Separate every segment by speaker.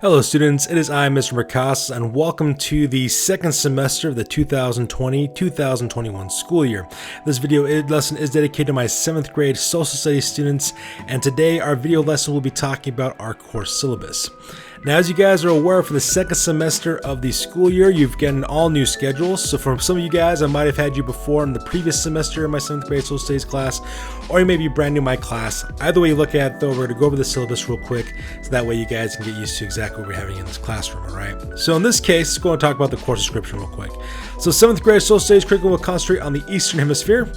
Speaker 1: Hello students, it is I, Mr. Mercas, and welcome to the second semester of the 2020-2021 school year. This video lesson is dedicated to my 7th grade social studies students, and today our video lesson will be talking about our course syllabus. Now, as you guys are aware, for the second semester of the school year, you've got an all-new schedule. So for some of you guys, I might have had you before in the previous semester in my 7th grade social studies class, or you may be brand new in my class. Either way you look at it, though, we're going to go over the syllabus real quick, so that way you guys can get used to exactly what we're having in this classroom, all right? So in this case, let's go and talk about the course description real quick. So 7th grade social studies curriculum will concentrate on the Eastern Hemisphere.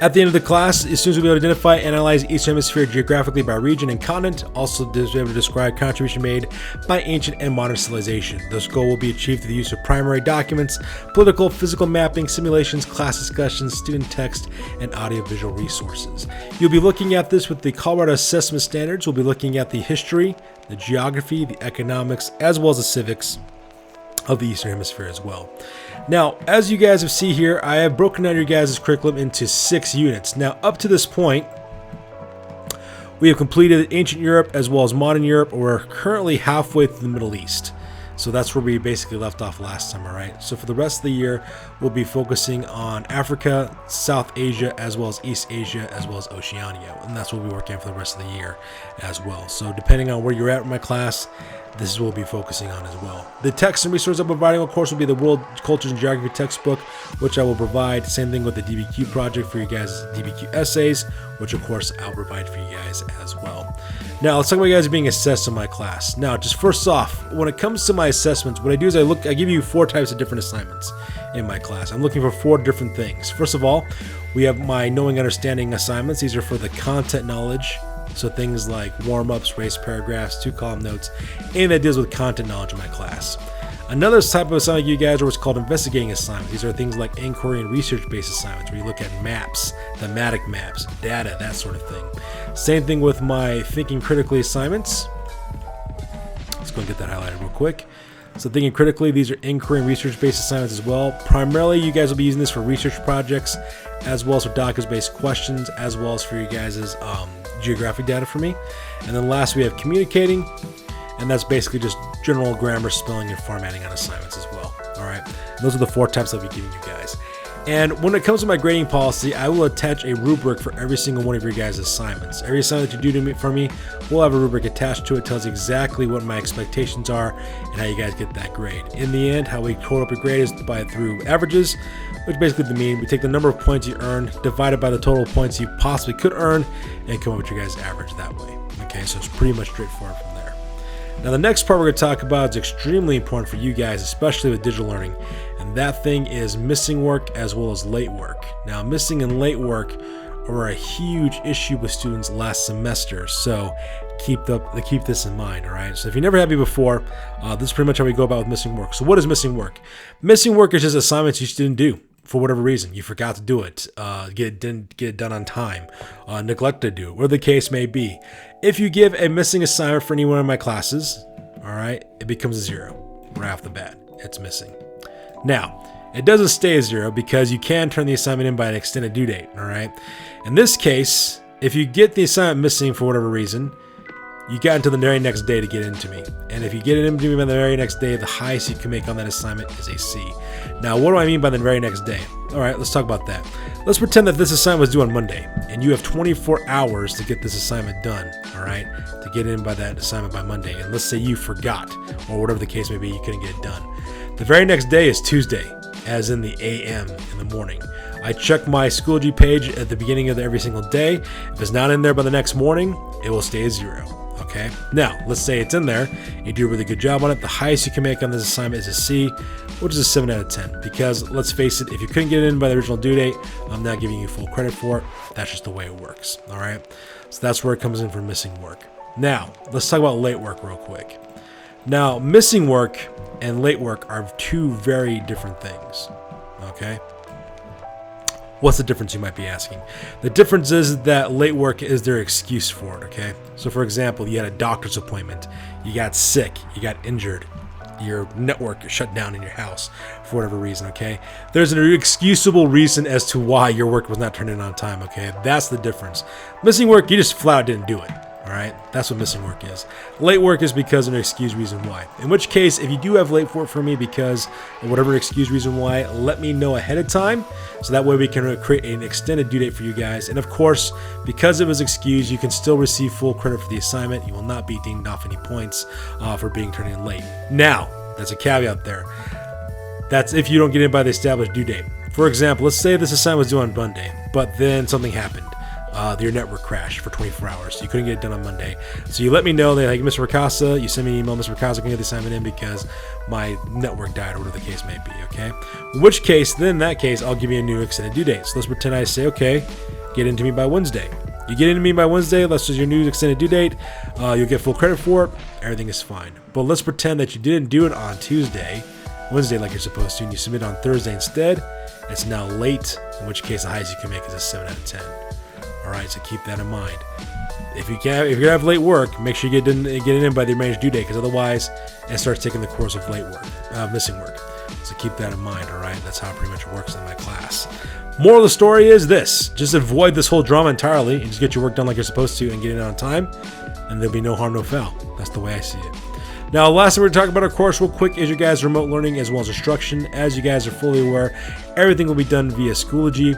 Speaker 1: At the end of the class, students will be able to identify and analyze Eastern Hemisphere geographically by region and continent, also be able to describe contribution made by ancient and modern civilization. This goal will be achieved through the use of primary documents, political, physical mapping, simulations, class discussions, student text, and audiovisual resources. You'll be looking at this with the Colorado Assessment Standards. We'll be looking at the history, the geography, the economics, as well as the civics of the Eastern Hemisphere as well. Now, as you guys have seen here, I have broken down your guys' curriculum into 6 units. Now, up to this point, we have completed ancient Europe as well as modern Europe. We're currently halfway through the Middle East. So that's where we basically left off last time, all right? So for the rest of the year, we'll be focusing on Africa, South Asia, as well as East Asia, as well as Oceania. And that's what we'll be working on for the rest of the year as well. So depending on where you're at in my class, this is what we'll be focusing on as well. The text and resources I'm providing, of course, will be the World Cultures and Geography textbook, which I will provide. Same thing with the DBQ project for you guys' DBQ essays, which of course I'll provide for you guys as well. Now, let's talk about you guys being assessed in my class. Now, just first off, when it comes to my assessments, what I do is I give you 4 types of different assignments in my class. I'm looking for 4 different things. First of all, we have my knowing understanding assignments. These are for the content knowledge. So things like warm-ups, race paragraphs, 2-column notes, anything that deals with content knowledge in my class. Another type of assignment you guys are what's called investigating assignments. These are things like inquiry and research-based assignments where you look at maps, thematic maps, data, that sort of thing. Same thing with my thinking critically assignments. Let's go and get that highlighted real quick. So thinking critically, these are inquiry and research-based assignments as well. Primarily, you guys will be using this for research projects, as well as for documents-based questions, as well as for you guys' geographic data for me. And then last, we have communicating, and that's basically just general grammar, spelling, and formatting on assignments as well. All right, those are the 4 types I'll be giving you guys. And when it comes to my grading policy, I will attach a rubric for every single one of your guys' assignments. Every assignment that you do for me will have a rubric attached to it. Tells exactly what my expectations are and how you guys get that grade. In the end, how we total up your grade is through averages, which basically means we take the number of points you earned divided by the total points you possibly could earn and come up with your guys' average that way. Okay, so it's pretty much straightforward from there. Now, the next part we're going to talk about is extremely important for you guys, especially with digital learning, and that thing is missing work as well as late work. Now, missing and late work are a huge issue with students last semester, so keep this in mind, all right? So if you never had me before, this is pretty much how we go about with missing work. So what is missing work? Missing work is just assignments you didn't do for whatever reason. You forgot to do it, didn't get it done on time, neglected to do it, whatever the case may be. If you give a missing assignment for any one of my classes, all right, it becomes a 0 right off the bat. It's missing. Now, it doesn't stay a 0 because you can turn the assignment in by an extended due date, all right? In this case, if you get the assignment missing for whatever reason, you got until the very next day to get it into me. And if you get it into me by the very next day, the highest you can make on that assignment is a C. Now, what do I mean by the very next day? All right, let's talk about that. Let's pretend that this assignment was due on Monday, and you have 24 hours to get this assignment done, all right, to get in by that assignment by Monday. And let's say you forgot, or whatever the case may be, you couldn't get it done. The very next day is Tuesday, as in the AM in the morning. I check my Schoology page at the beginning of every single day. If it's not in there by the next morning, it will stay a 0. Okay. Now, let's say it's in there. You do a really good job on it. The highest you can make on this assignment is a C, which is a 7 out of 10. Because let's face it, if you couldn't get it in by the original due date, I'm not giving you full credit for it. That's just the way it works. All right. So that's where it comes in for missing work. Now, let's talk about late work real quick. Now, missing work and late work are 2 very different things. Okay. What's the difference, you might be asking? The difference is that late work is their excuse for it, okay? So for example, you had a doctor's appointment, you got sick, you got injured, your network shut down in your house for whatever reason, okay? There's an excusable reason as to why your work was not turned in on time, okay? That's the difference. Missing work, you just flat out didn't do it, All right, that's what missing work is. Late work is because of an excused reason why. In which case, if you do have late work for me because of whatever excused reason why, let me know ahead of time, so that way we can create an extended due date for you guys. And of course, because it was excused, you can still receive full credit for the assignment. You will not be dinged off any points for being turned in late. Now, there's a caveat there. That's if you don't get in by the established due date. For example, let's say this assignment was due on Monday, but then something happened. Your network crashed for 24 hours. So you couldn't get it done on Monday. So you let me know that, like, Mr. Ricasa, you send me an email, Mr. Ricasa, can get the assignment in because my network died or whatever the case may be, okay? In which case, then in that case, I'll give you a new extended due date. So let's pretend I say, okay, get into me by Wednesday. You get into me by Wednesday, that's just your new extended due date. You'll get full credit for it. Everything is fine. But let's pretend that you didn't do it on Wednesday like you're supposed to, and you submit on Thursday instead. It's now late, in which case the highest you can make is a 7 out of 10. All right, so keep that in mind. If you're gonna have late work, make sure you get it in by the arranged due date, because otherwise it starts taking the course of missing work. So keep that in mind. All right, that's how it pretty much works in my class. Moral of the story is this: just avoid this whole drama entirely, and just get your work done like you're supposed to, and get it on time, and there'll be no harm, no foul. That's the way I see it. Now, last thing we're going to talk about our course real quick is your guys' remote learning as well as instruction. As you guys are fully aware, everything will be done via Schoology.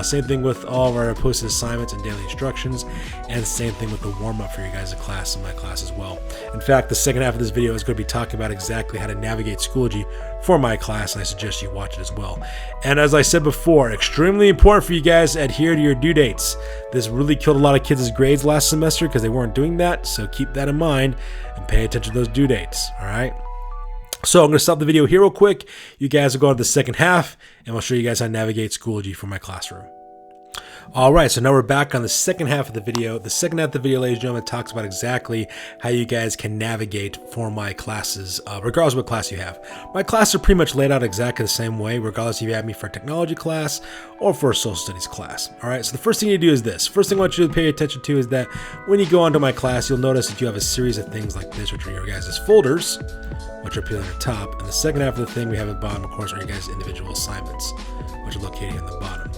Speaker 1: Same thing with all of our posted assignments and daily instructions, and same thing with the warm-up for your guys' class and my class as well. In fact, the second half of this video is going to be talking about exactly how to navigate Schoology for my class, and I suggest you watch it as well. And as I said before, extremely important for you guys to adhere to your due dates. This really killed a lot of kids' grades last semester because they weren't doing that, so keep that in mind and pay attention to those due dates, all right? So I'm going to stop the video here real quick. You guys will go to the second half, and I'll show you guys how to navigate Schoology for my classroom. All right, so now we're back on the second half of the video. The second half of the video, ladies and gentlemen, talks about exactly how you guys can navigate for my classes, regardless of what class you have. My classes are pretty much laid out exactly the same way, regardless if you have me for a technology class or for a social studies class. All right, so the first thing you do is this. First thing I want you to pay attention to is that when you go onto my class, you'll notice that you have a series of things like this, which are your guys' folders, which are appearing at the top. And the second half of the thing we have at the bottom, of course, are your guys' individual assignments, which are located in the bottom.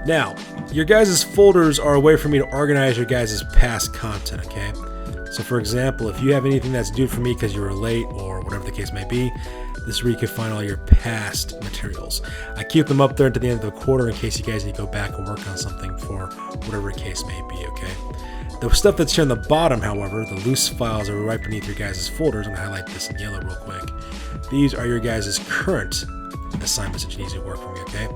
Speaker 1: Now, your guys' folders are a way for me to organize your guys' past content, okay? So for example, if you have anything that's due for me because you were late or whatever the case may be, this is where you can find all your past materials. I keep them up there until the end of the quarter in case you guys need to go back and work on something for whatever the case may be, okay? The stuff that's here on the bottom, however, the loose files are right beneath your guys' folders. I'm gonna highlight this in yellow real quick. These are your guys' current assignments that you need to work for me, okay?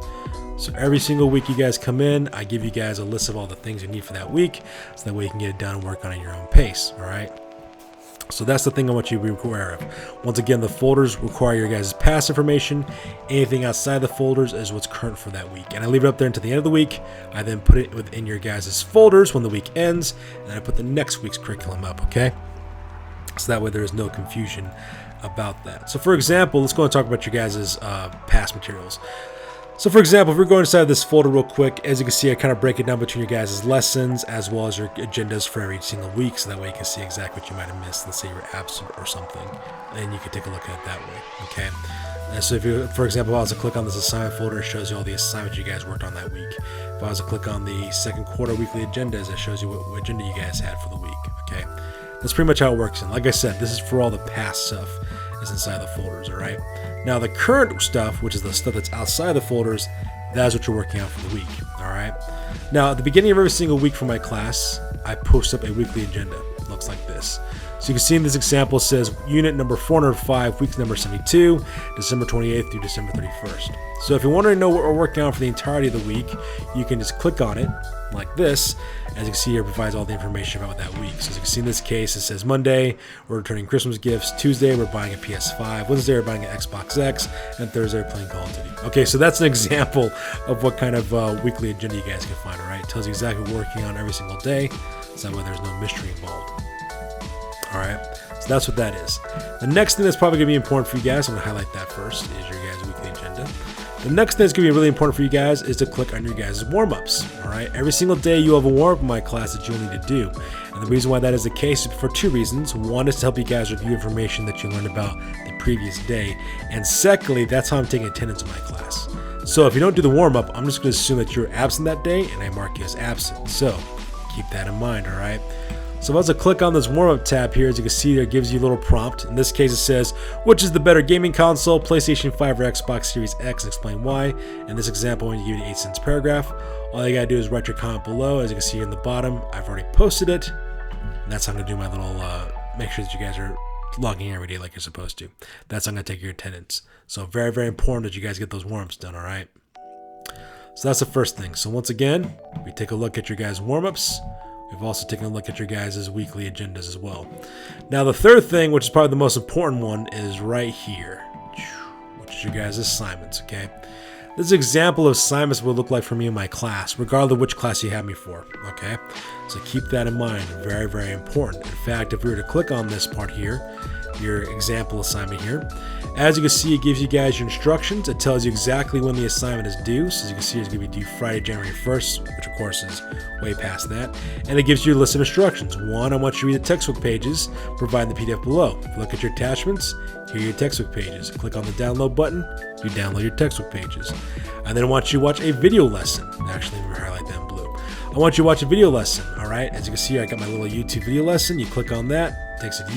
Speaker 1: So every single week you guys come in, I give you guys a list of all the things you need for that week, so that way you can get it done and work on it at your own pace, all right? So that's the thing I want you to be aware of. Once again, the folders require your guys' past information. Anything outside the folders is what's current for that week. And I leave it up there until the end of the week. I then put it within your guys' folders when the week ends, and I put the next week's curriculum up, okay? So that way there is no confusion about that. So for example, let's go and talk about your guys' past materials. So for example, if we're going inside this folder real quick, as you can see, I kind of break it down between your guys' lessons as well as your agendas for every single week, so that way you can see exactly what you might have missed. Let's say you're absent or something, and you can take a look at it that way, okay? And so if you, for example, if I was to click on this assignment folder, it shows you all the assignments you guys worked on that week. If I was to click on the second quarter weekly agendas, it shows you what agenda you guys had for the week, okay? That's pretty much how it works. And like I said, this is for all the past stuff is inside the folders, all right? Now the current stuff, which is the stuff that's outside the folders, that's what you're working on for the week, all right? Now at the beginning of every single week for my class, I post up a weekly agenda. It looks like this. So you can see in this example, it says unit number 405, week number 72, December 28th through December 31st. So if you want to know what we're working on for the entirety of the week, you can just click on it like this. As you can see here, it provides all the information about that week. So as you can see in this case, it says Monday, we're returning Christmas gifts. Tuesday, we're buying a PS5. Wednesday, we're buying an Xbox X. And Thursday, we're playing Call of Duty. Okay, so that's an example of what kind of weekly agenda you guys can find, all right? It tells you exactly what we're working on every single day, so that way there's no mystery involved. All right, so that's what that is. The next thing that's probably going to be important for you guys, I'm going to highlight that first, is your guys' weekly agenda. The next thing that's going to be really important for you guys is to click on your guys' warm-ups. All right, every single day you have a warm-up in my class that you'll need to do. And the reason why that is the case is for two reasons. One is to help you guys review information that you learned about the previous day. And secondly, that's how I'm taking attendance in my class. So if you don't do the warm-up, I'm just going to assume that you're absent that day, and I mark you as absent. So keep that in mind, all right? So as I click on this warm-up tab here, as you can see there, it gives you a little prompt. In this case it says, which is the better gaming console, PlayStation 5 or Xbox Series X, and explain why. In this example, I'm going to give you the 8-sentence paragraph. All you gotta do is write your comment below. As you can see in the bottom, I've already posted it. And that's how I'm gonna do my little, make sure that you guys are logging in every day like you're supposed to. That's how I'm gonna take your attendance. So very, very important that you guys get those warm-ups done, all right? So that's the first thing. So once again, we take a look at your guys' warm-ups. We've also taken a look at your guys' weekly agendas as well. Now the third thing, which is probably the most important one, is right here, which is your guys' assignments, okay? This is an example of assignments would look like for me in my class, regardless of which class you have me for, okay? So keep that in mind, very, very important. In fact, if we were to click on this part here, your example assignment here, as you can see, it gives you guys your instructions. It tells you exactly when the assignment is due. So as you can see, it's going to be due Friday, January 1st, which of course is way past that. And it gives you a list of instructions. One, I want you to read the textbook pages, providing the PDF below. If you look at your attachments, here are your textbook pages. Click on the download button, you download your textbook pages. And then I want you to watch a video lesson. Actually, let me highlight that in blue. I want you to watch a video lesson, all right? As you can see, I got my little YouTube video lesson. You click on that, it takes you to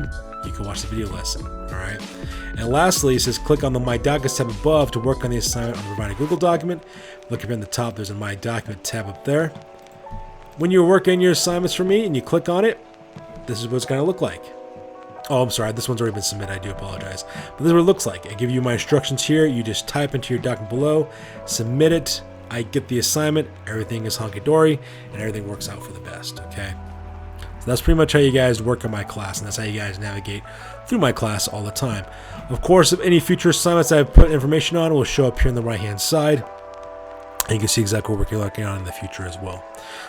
Speaker 1: YouTube. You can watch the video lesson, all right? And lastly, it says click on the My Documents tab above to work on the assignment on providing a Google document. Look up in the top, there's a My Document tab up there. When you're working your assignments for me and you click on it, this is what it's gonna look like. Oh, I'm sorry, this one's already been submitted, I do apologize. But this is what it looks like. I give you my instructions here, you just type into your document below, submit it, I get the assignment, everything is hunky-dory, and everything works out for the best, okay? That's pretty much how you guys work on my class, and that's how you guys navigate through my class all the time. Of course, if any future assignments I've put information on will show up here on the right-hand side, and you can see exactly what we're working on in the future as well.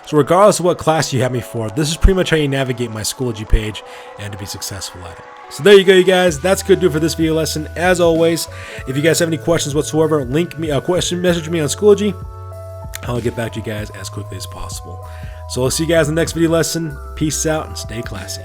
Speaker 1: So regardless of what class you have me for, this is pretty much how you navigate my Schoology page and to be successful at it. So there you go, you guys. That's going to do it for this video lesson. As always, if you guys have any questions whatsoever, message me on Schoology. I'll get back to you guys as quickly as possible. So I'll see you guys in the next video lesson. Peace out and stay classy.